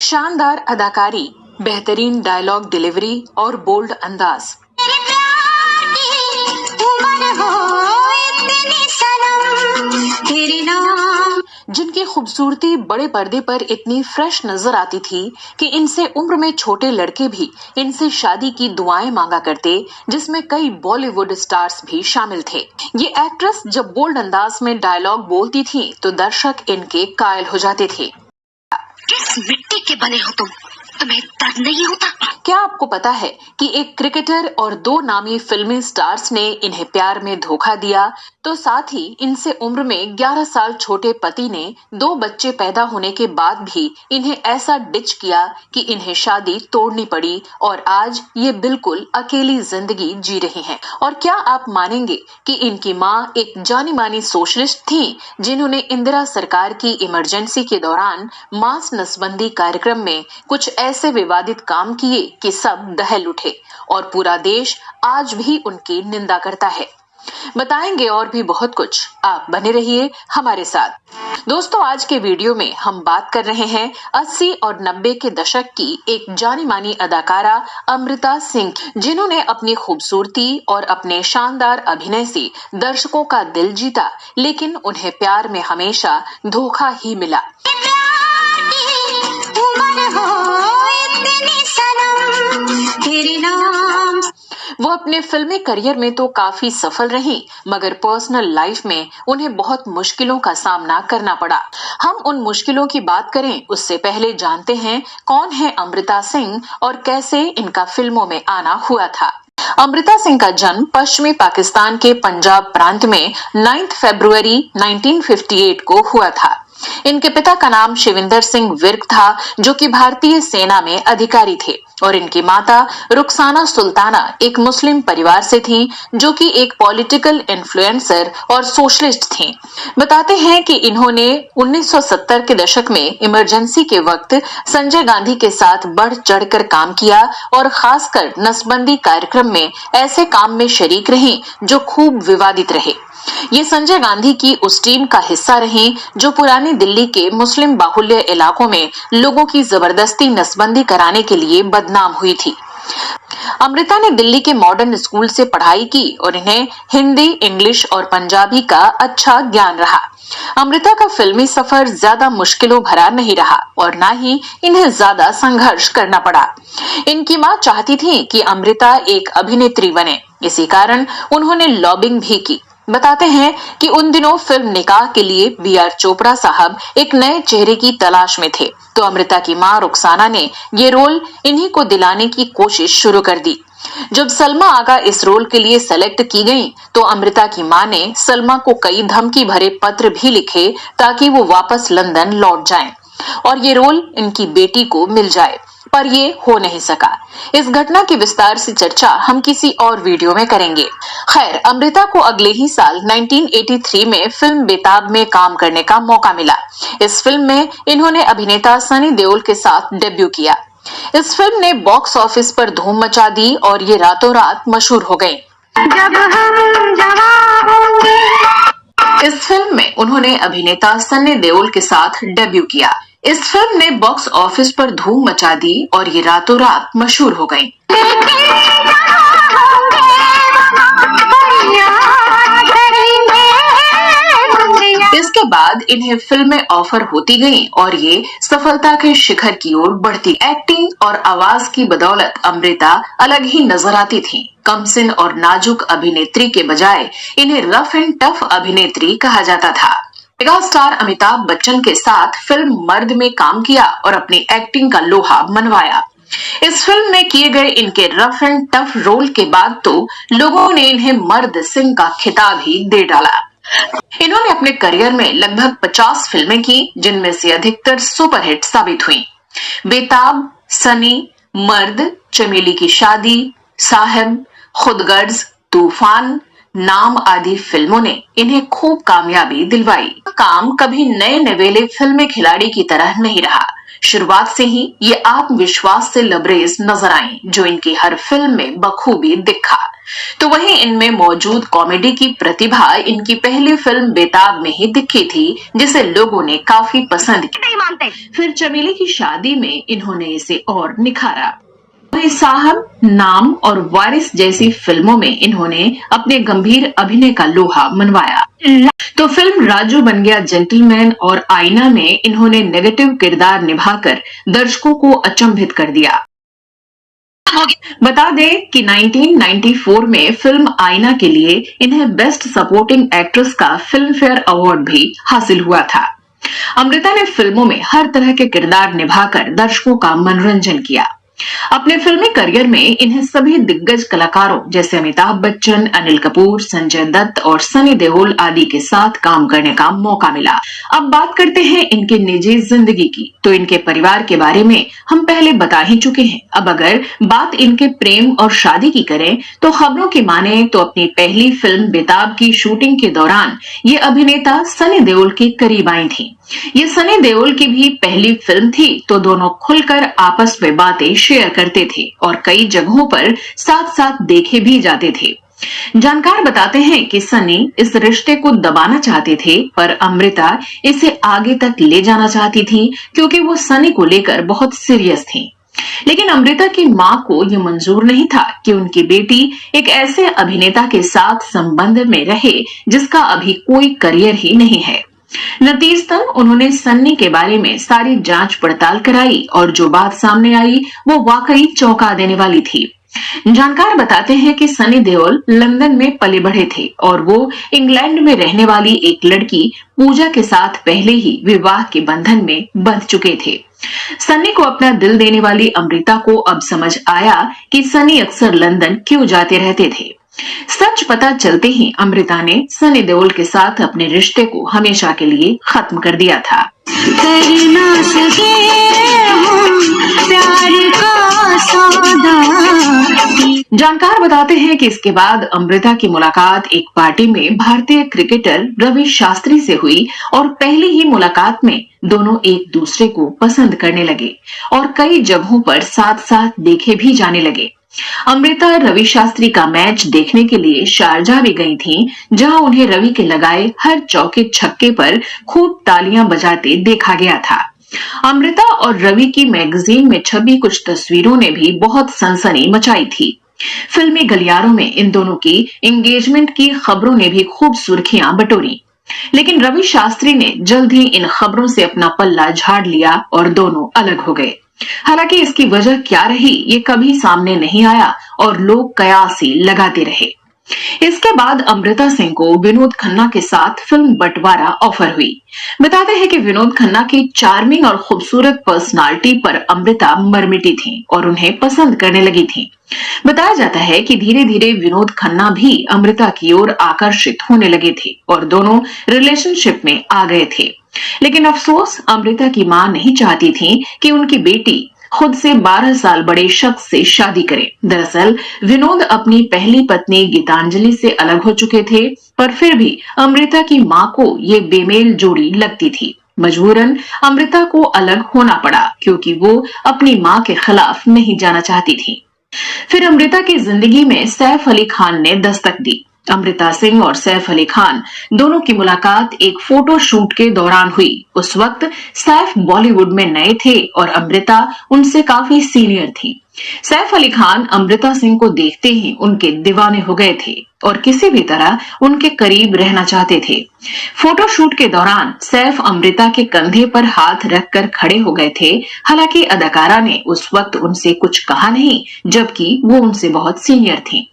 शानदार अदाकारी, बेहतरीन डायलॉग डिलीवरी और बोल्ड अंदाज। जिनकी खूबसूरती बड़े पर्दे पर इतनी फ्रेश नजर आती थी कि इनसे उम्र में छोटे लड़के भी इनसे शादी की दुआएं मांगा करते, जिसमें कई बॉलीवुड स्टार्स भी शामिल थे। ये एक्ट्रेस जब बोल्ड अंदाज में डायलॉग बोलती थी तो दर्शक इनके कायल हो जाते थे। किस मिट्टी के बने हो तुम? तुम्हें दर्द नहीं होता? क्या आपको पता है कि एक क्रिकेटर और 2 नामी फिल्मी स्टार्स ने इन्हें प्यार में धोखा दिया, तो साथ ही इनसे उम्र में 11 साल छोटे पति ने 2 बच्चे पैदा होने के बाद भी इन्हें ऐसा डिच किया कि इन्हें शादी तोड़नी पड़ी और आज ये बिल्कुल अकेली जिंदगी जी रही हैं। और क्या आप मानेंगे कि इनकी माँ एक जानी मानी सोशलिस्ट थी, जिन्होंने इंदिरा सरकार की इमरजेंसी के दौरान मांस नसबंदी कार्यक्रम में कुछ ऐसे विवादित काम किए कि सब दहल उठे और पूरा देश आज भी उनकी निंदा करता है। बताएंगे और भी बहुत कुछ, आप बने रहिए हमारे साथ। दोस्तों, आज के वीडियो में हम बात कर रहे हैं 80 और 90 के दशक की एक जानी मानी अदाकारा अमृता सिंह, जिन्होंने अपनी खूबसूरती और अपने शानदार अभिनय से दर्शकों का दिल जीता, लेकिन उन्हें प्यार में हमेशा धोखा ही मिला। वो अपने फिल्मी करियर में तो काफी सफल रही, मगर पर्सनल लाइफ में उन्हें बहुत मुश्किलों का सामना करना पड़ा। हम उन मुश्किलों की बात करें उससे पहले जानते हैं कौन है अमृता सिंह और कैसे इनका फिल्मों में आना हुआ था। अमृता सिंह का जन्म पश्चिमी पाकिस्तान के पंजाब प्रांत में 9 फरवरी 1958 को हुआ था। इनके पिता का नाम शिविंदर सिंह विर्क था, जो कि भारतीय सेना में अधिकारी थे, और इनकी माता रुखसाना सुल्ताना एक मुस्लिम परिवार से थी, जो कि एक पॉलिटिकल इन्फ्लुएंसर और सोशलिस्ट थी। बताते हैं कि इन्होंने 1970 के दशक में इमरजेंसी के वक्त संजय गांधी के साथ बढ़ चढ़कर काम किया और खासकर नसबंदी कार्यक्रम में ऐसे काम में शरीक रही जो खूब विवादित रहे। ये संजय गांधी की उस टीम का हिस्सा रही जो पुरानी दिल्ली के मुस्लिम बाहुल्य इलाकों में लोगों की जबरदस्ती नसबंदी कराने के लिए बदनाम हुई थी। अमृता ने दिल्ली के मॉडर्न स्कूल से पढ़ाई की और इन्हें हिंदी, इंग्लिश और पंजाबी का अच्छा ज्ञान रहा। अमृता का फिल्मी सफर ज्यादा मुश्किलों भरा नहीं रहा और ना ही इन्हें ज्यादा संघर्ष करना पड़ा। इनकी मां चाहती थी कि अमृता एक अभिनेत्री बने, इसी कारण उन्होंने लॉबिंग भी की। बताते हैं कि उन दिनों फिल्म निकाह के लिए B.R. चोपड़ा साहब एक नए चेहरे की तलाश में थे, तो अमृता की मां रुखसाना ने ये रोल इन्हीं को दिलाने की कोशिश शुरू कर दी। जब सलमा आगा इस रोल के लिए सेलेक्ट की गईं, तो अमृता की मां ने सलमा को कई धमकी भरे पत्र भी लिखे ताकि वो वापस लंदन लौट जाएं और ये रोल इनकी बेटी को मिल जाए, पर ये हो नहीं सका। इस घटना की विस्तार से चर्चा हम किसी और वीडियो में करेंगे। खैर, अमृता को अगले ही साल 1983 में फिल्म बेताब में काम करने का मौका मिला। इस फिल्म में इन्होंने अभिनेता सनी देओल के साथ डेब्यू किया। इस फिल्म ने बॉक्स ऑफिस पर धूम मचा दी और ये रातों रात मशहूर हो गई। इस फिल्म में उन्होंने अभिनेता सनी देओल के साथ डेब्यू किया। इस फिल्म ने बॉक्स ऑफिस पर धूम मचा दी और ये रातों रात मशहूर हो गई। इसके बाद इन्हें फिल्में ऑफर होती गईं और ये सफलता के शिखर की ओर बढ़ती। एक्टिंग और आवाज की बदौलत अमृता अलग ही नजर आती थी। कमसिन और नाजुक अभिनेत्री के बजाय इन्हें रफ एंड टफ अभिनेत्री कहा जाता था। मेगा स्टार अमिताभ बच्चन के साथ फिल्म मर्द में काम किया और अपनी एक्टिंग का लोहा मनवाया। इस फिल्म में किए गए इनके रफ एंड टफ रोल के बाद तो लोगों ने इन्हें मर्द सिंह का खिताब ही दे डाला। इन्होंने अपने करियर में लगभग 50 फिल्में की, जिनमें से अधिकतर सुपरहिट साबित हुई। बेताब, सनी, मर्द, चमेली की शादी, साहब, खुदगर्ज, तूफान, नाम आदि फिल्मों ने इन्हें खूब कामयाबी दिलवाई। काम कभी नए नवेले फिल्मी खिलाड़ी की तरह नहीं रहा। शुरुआत से ही ये आत्मविश्वास से लबरेज नजर आई, जो इनकी हर फिल्म में बखूबी दिखा। तो वहीं इनमें मौजूद कॉमेडी की प्रतिभा इनकी पहली फिल्म बेताब में ही दिखी थी, जिसे लोगों ने काफी पसंद किया। नहीं मानते। फिर चमेली की शादी में इन्होंने इसे और निखारा। वहीं साहब, नाम और वारिस जैसी फिल्मों में इन्होंने अपने गंभीर अभिनय का लोहा मनवाया। तो फिल्म राजू बन गया जेंटलमैन और आईना में इन्होंने नेगेटिव किरदार निभाकर दर्शकों को अचंभित कर दिया। बता दें कि 1994 में फिल्म आईना के लिए इन्हें बेस्ट सपोर्टिंग एक्ट्रेस का फिल्म फेयर अवार्ड भी हासिल हुआ था। अमृता ने फिल्मों में हर तरह के किरदार निभाकर दर्शकों का मनोरंजन किया। अपने फिल्मी करियर में इन्हें सभी दिग्गज कलाकारों जैसे अमिताभ बच्चन, अनिल कपूर, संजय दत्त और सनी देओल आदि के साथ काम करने का मौका मिला। अब बात करते हैं इनकी निजी जिंदगी की। तो इनके परिवार के बारे में हम पहले बता ही चुके हैं। अब अगर बात इनके प्रेम और शादी की करें तो खबरों की माने तो अपनी पहली फिल्म बेताब की शूटिंग के दौरान ये अभिनेता सनी देओल के करीब आई थी। ये सनी देओल की भी पहली फिल्म थी, तो दोनों खुलकर आपस में बातें शेयर करते थे और कई जगहों पर साथ साथ देखे भी जाते थे। जानकार बताते हैं कि सनी इस रिश्ते को दबाना चाहते थे, पर अमृता इसे आगे तक ले जाना चाहती थी क्योंकि वो सनी को लेकर बहुत सीरियस थी। लेकिन अमृता की मां को यह मंजूर नहीं था कि उनकी बेटी एक ऐसे अभिनेता के साथ संबंध में रहे जिसका अभी कोई करियर ही नहीं है। नतीजतन उन्होंने सन्नी के बारे में सारी जांच पड़ताल कराई और जो बात सामने आई वो वाकई चौंका देने वाली थी। जानकार बताते हैं कि सनी देओल लंदन में पले बढ़े थे और वो इंग्लैंड में रहने वाली एक लड़की पूजा के साथ पहले ही विवाह के बंधन में बंध चुके थे। सनी को अपना दिल देने वाली अमृता को अब समझ आया कि सनी अक्सर लंदन क्यों जाते रहते थे। सच पता चलते ही अमृता ने सनी देओल के साथ अपने रिश्ते को हमेशा के लिए खत्म कर दिया था। कर ना सके हम प्यार का सौदा। जानकार बताते हैं कि इसके बाद अमृता की मुलाकात एक पार्टी में भारतीय क्रिकेटर रवि शास्त्री से हुई और पहली ही मुलाकात में दोनों एक दूसरे को पसंद करने लगे और कई जगहों पर साथ साथ देखे भी जाने लगे। अमृता रवि शास्त्री का मैच देखने के लिए शारजाह भी गई थीं, जहां उन्हें रवि के लगाए हर चौके छक्के पर खूब तालियां बजाते देखा गया था। अमृता और रवि की मैगजीन में छपी कुछ तस्वीरों ने भी बहुत सनसनी मचाई थी। फिल्मी गलियारों में इन दोनों की एंगेजमेंट की खबरों ने भी खूब सुर्खियां बटोरी, लेकिन रवि शास्त्री ने जल्द ही इन खबरों से अपना पल्ला झाड़ लिया और दोनों अलग हो गए। हालांकि इसकी वजह क्या रही ये कभी सामने नहीं आया और लोग कयास ही लगाते रहे। इसके बाद अमृता सिंह को विनोद खन्ना के साथ फिल्म बंटवारा ऑफर हुई। बताते हैं कि विनोद खन्ना की चार्मिंग और खूबसूरत पर्सनालिटी पर अमृता मरमिटी थीं और उन्हें पसंद करने लगी थीं। बताया जाता है कि धीरे धीरे विनोद खन्ना भी अमृता की ओर आकर्षित होने लगे थे और दोनों रिलेशनशिप में आ गए थे। लेकिन अफसोस अमृता की मां नहीं चाहती थी कि उनकी बेटी खुद से 12 साल बड़े शख्स से शादी करे। दरअसल विनोद अपनी पहली पत्नी गीतांजलि से अलग हो चुके थे, पर फिर भी अमृता की मां को ये बेमेल जोड़ी लगती थी। मजबूरन अमृता को अलग होना पड़ा क्योंकि वो अपनी मां के खिलाफ नहीं जाना चाहती थी। फिर अमृता की जिंदगी में सैफ अली खान ने दस्तक दी। अमृता सिंह और सैफ अली खान दोनों की मुलाकात एक फोटो शूट के दौरान हुई। उस वक्त सैफ बॉलीवुड में नए थे और अमृता उनसे काफी सीनियर थी। सैफ अली खान अमृता सिंह को देखते ही उनके दीवाने हो गए थे और किसी भी तरह उनके करीब रहना चाहते थे। फोटो शूट के दौरान सैफ अमृता के कंधे पर हाथ रखकर खड़े हो गए थे। हालांकि अदाकारा ने उस वक्त उनसे कुछ कहा नहीं, जबकि वो उनसे बहुत सीनियर थी।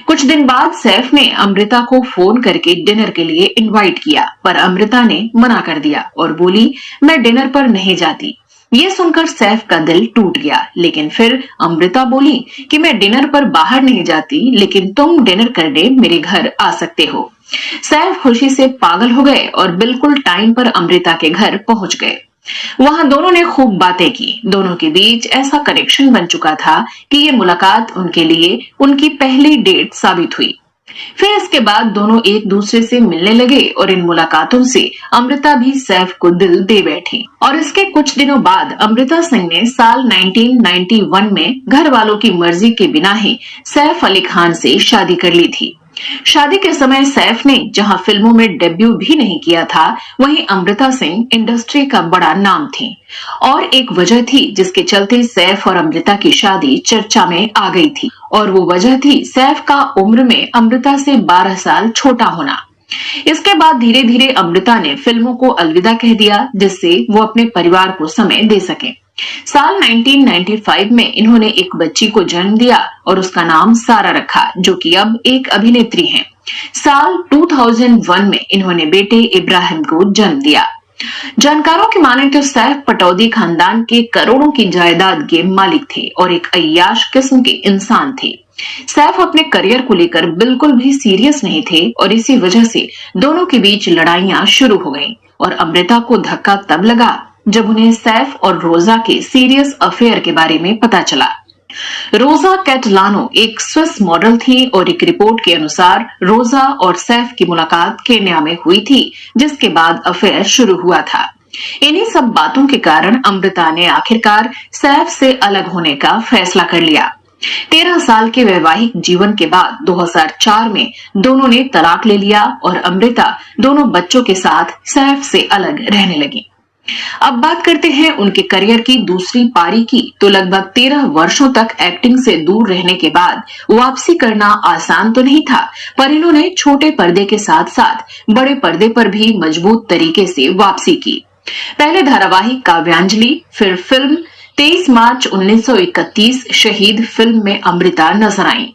कुछ दिन बाद सैफ ने अमृता को फोन करके डिनर के लिए इनवाइट किया, पर अमृता ने मना कर दिया और बोली मैं डिनर पर नहीं जाती। ये सुनकर सैफ का दिल टूट गया, लेकिन फिर अमृता बोली कि मैं डिनर पर बाहर नहीं जाती, लेकिन तुम डिनर करने मेरे घर आ सकते हो। सैफ खुशी से पागल हो गए और बिल्कुल टाइम पर अमृता के घर पहुंच गए। वहां दोनों ने खूब बातें की। दोनों के बीच ऐसा कनेक्शन बन चुका था कि ये मुलाकात उनके लिए उनकी पहली डेट साबित हुई। फिर इसके बाद दोनों एक दूसरे से मिलने लगे और इन मुलाकातों से अमृता भी सैफ को दिल दे बैठी। और इसके कुछ दिनों बाद अमृता सिंह ने साल 1991 में घर वालों की मर्जी के बिना ही सैफ अली खान से शादी कर ली थी। शादी के समय सैफ ने जहां फिल्मों में डेब्यू भी नहीं किया था, वहीं अमृता सिंह इंडस्ट्री का बड़ा नाम थी। और एक वजह थी जिसके चलते सैफ और अमृता की शादी चर्चा में आ गई थी, और वो वजह थी सैफ का उम्र में अमृता से 12 साल छोटा होना। इसके बाद धीरे धीरे अमृता ने फिल्मों को अलविदा कह दिया, जिससे वो अपने परिवार को समय दे सके। साल 1995 में इन्होंने एक बच्ची को जन्म दिया और उसका नाम सारा रखा, जो कि अब एक अभिनेत्री हैं। साल 2001 में इन्होंने बेटे इब्राहिम को जन्म दिया। जानकारों की माने तो सैफ पटौदी खानदान के करोड़ों की जायदाद के मालिक थे और एक अय्याश किस्म के इंसान थे। सैफ अपने करियर को लेकर बिल्कुल भी सीरियस नहीं थे और इसी वजह से दोनों के बीच लड़ाइयां शुरू हो गईं। और अमृता को धक्का तब लगा जब उन्हें सैफ और रोजा के सीरियस अफेयर के बारे में पता चला। रोजा कैटलानो एक स्विस मॉडल थी और एक रिपोर्ट के अनुसार रोजा और सैफ की मुलाकात केन्या में हुई थी, जिसके बाद अफेयर शुरू हुआ था। इन्हीं सब बातों के कारण अमृता ने आखिरकार सैफ से अलग होने का फैसला कर लिया। 13 साल के वैवाहिक जीवन के बाद 2004 में दोनों ने तलाक ले लिया और अमृता दोनों बच्चों के साथ सैफ से अलग रहने लगी। अब बात करते हैं उनके करियर की दूसरी पारी की। तो लगभग 13 वर्षों तक एक्टिंग से दूर रहने के बाद वापसी करना आसान तो नहीं था, पर इन्होंने छोटे पर्दे के साथ साथ बड़े पर्दे पर भी मजबूत तरीके से वापसी की। पहले धारावाहिक काव्यांजलि, फिर फिल्म 23 मार्च 1931 शहीद फिल्म में अमृता नजर आई।